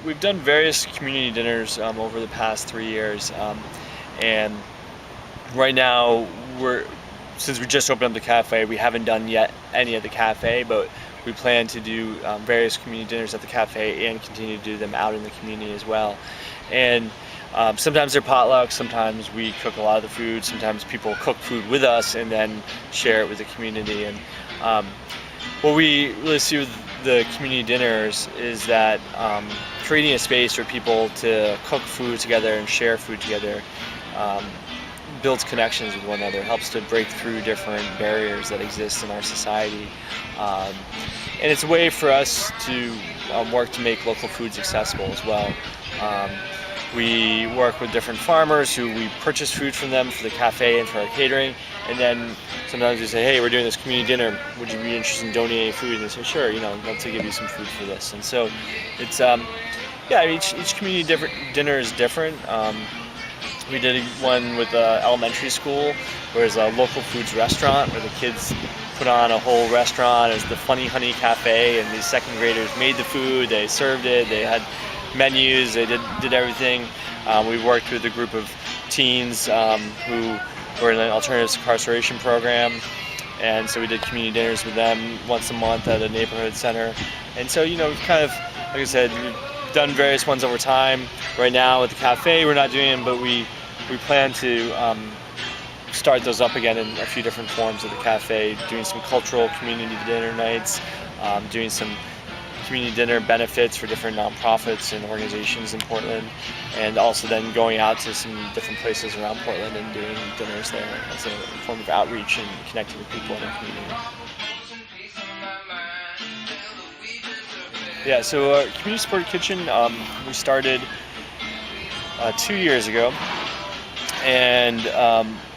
We've done various community dinners over the past 3 years, and right now since we just opened up the cafe, we haven't done yet any at the cafe, but we plan to do various community dinners at the cafe and continue to do them out in the community as well. And sometimes they're potlucks, sometimes we cook a lot of the food, sometimes people cook food with us and then share it with the community. And what we really see with the community dinners is that creating a space for people to cook food together and share food together builds connections with one another, helps to break through different barriers that exist in our society. And it's a way for us to work to make local foods accessible as well. We work with different farmers who we purchase food from them for the cafe and for our catering, and then sometimes we say, hey, we're doing this community dinner, would you be interested in donating food? And they say, sure, I'd love to give you some food for this. And so it's each community dinner is different. We did one with elementary school, where it's a local foods restaurant where the kids put on a whole restaurant. It was the Funny Honey Cafe, and these second graders made the food, they served it, they had menus, they did everything. We worked with a group of teens who were in an alternative incarceration program, and so we did community dinners with them once a month at a neighborhood center. And so we've kind of, like I said, we've done various ones over time. Right now at the cafe we're not doing them, but we plan to start those up again in a few different forms at the cafe, doing some cultural community dinner nights, doing some community dinner benefits for different nonprofits and organizations in Portland, and also then going out to some different places around Portland and doing dinners there as a form of outreach and connecting with people in our community. Yeah, so Community Supported Kitchen, we started 2 years ago, and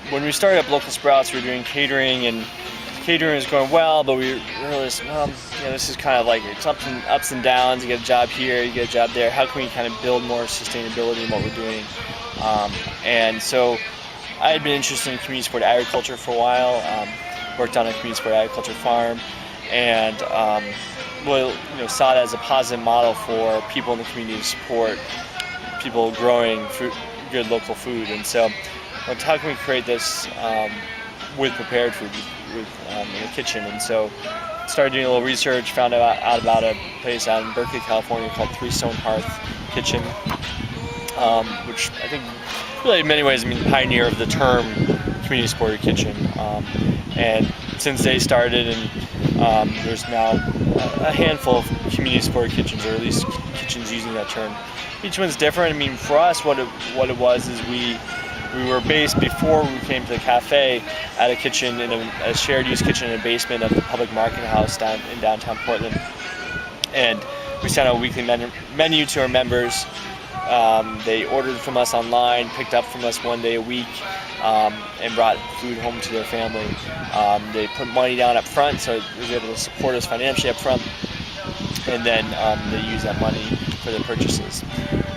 when we started up Local Sprouts, we were doing catering, and catering was going well, but we realized, this is kind of like, it's ups and downs. You get a job here, you get a job there. How can we kind of build more sustainability in what we're doing? And so I had been interested in community supported agriculture for a while, worked on a community supported agriculture farm, and saw it as a positive model for people in the community to support people growing good local food. And so how can we create this with prepared food in the kitchen? And so started doing a little research, found out about a place out in Berkeley, California called Three Stone Hearth Kitchen, which I think really in many ways the pioneer of the term community supported kitchen. And since they started, and there's now a handful of community supported kitchens, or at least kitchens using that term. Each one's different. For us, what it was is we were based, before we came to the cafe, at a kitchen, in a shared use kitchen in a basement of the public market house in downtown Portland. And we sent out a weekly menu to our members. They ordered from us online, picked up from us one day a week, and brought food home to their family. They put money down up front, so they were able to support us financially up front, and then they use that money for their purchases.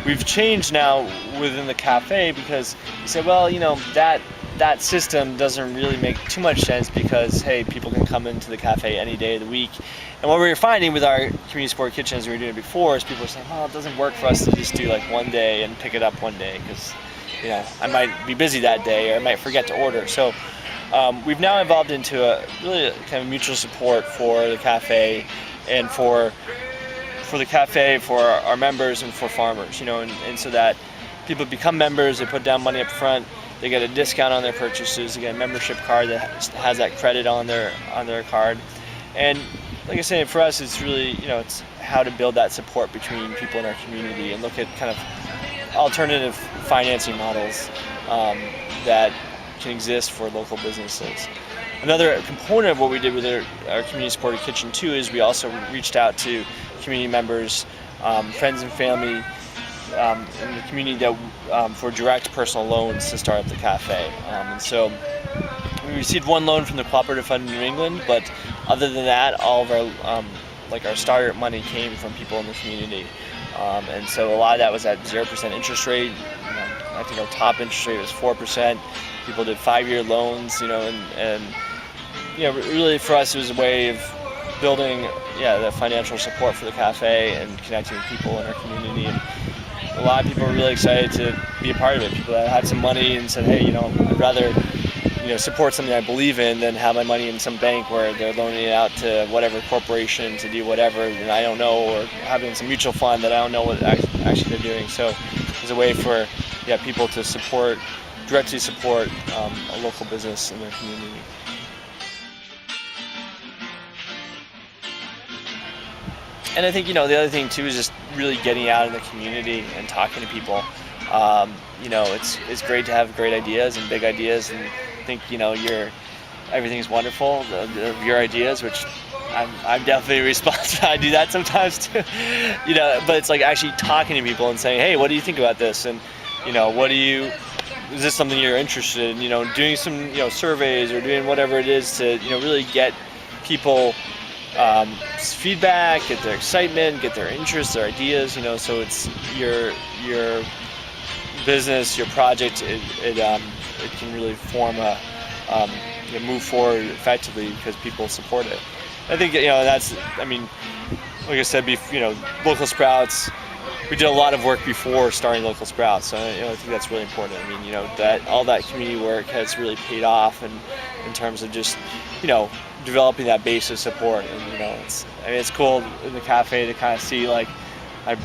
We've changed now within the cafe because we said, that system doesn't really make too much sense, because, hey, people can come into the cafe any day of the week. And what we were finding with our community support kitchen as we were doing it before is people were saying, it doesn't work for us to just do like one day and pick it up one day, because I might be busy that day, or I might forget to order. So we've now evolved into a really kind of mutual support for the cafe, and for the cafe, for our members, and for farmers, and so that people become members, they put down money up front, they get a discount on their purchases, they get a membership card that has that credit on their card. And like I say, for us, it's really, it's how to build that support between people in our community and look at kind of alternative financing models that can exist for local businesses. Another component of what we did with our community supported kitchen too is we also reached out to community members, friends and family in the community that for direct personal loans to start up the cafe. And so we received one loan from the Cooperative Fund in New England, but other than that, all of our our startup money came from people in the community. And so a lot of that was at 0% interest rate. I think our top interest rate was 4%. People did 5-year loans, and really for us it was a way of building the financial support for the cafe and connecting with people in our community. And a lot of people are really excited to be a part of it. People that had some money and said, hey, I'd rather support something I believe in than have my money in some bank where they're loaning it out to whatever corporation to do whatever and I don't know, or having some mutual fund that I don't know what actually they're doing. So there's a way for people to directly support a local business in their community. And I think the other thing too is just really getting out in the community and talking to people. It's great to have great ideas and big ideas, and think everything's wonderful of your ideas, which I'm definitely responsible. I do that sometimes too. But it's like actually talking to people and saying, hey, what do you think about this? And is this something you're interested in? Doing some surveys or doing whatever it is to really get people feedback, get their excitement, get their interests, their ideas. So it's your business, your project. It can really form move forward effectively because people support it. I think that's. I mean, like I said, Local Sprouts. We did a lot of work before starting Local Sprouts, so I think that's really important. I mean, that all that community work has really paid off, and in terms of just developing that base of support. And it's cool in the cafe to kind of see I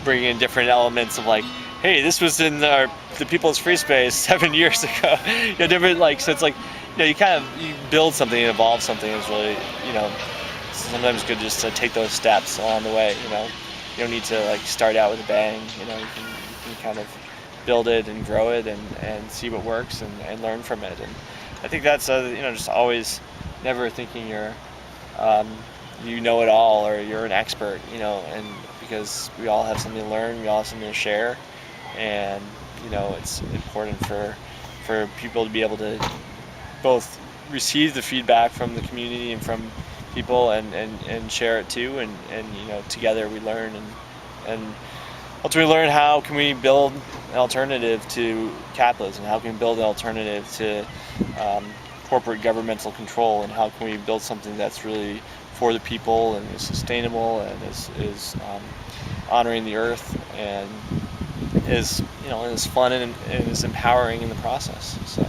bring in different elements of hey, this was in the People's Free Space 7 years ago. Different so it's you build something and evolve something is really sometimes good just to take those steps along the way. You don't need to start out with a bang. You can kind of build it and grow it and see what works and learn from it. And I think that's just always never thinking you're you know it all or you're an expert. And because we all have something to learn, we all have something to share, and it's important for people to be able to both receive the feedback from the community and from people and share it too, and together we learn and ultimately learn how can we build an alternative to capitalism, how can we build an alternative to corporate governmental control, and how can we build something that's really for the people and is sustainable and is honoring the earth and is is fun and is empowering in the process. So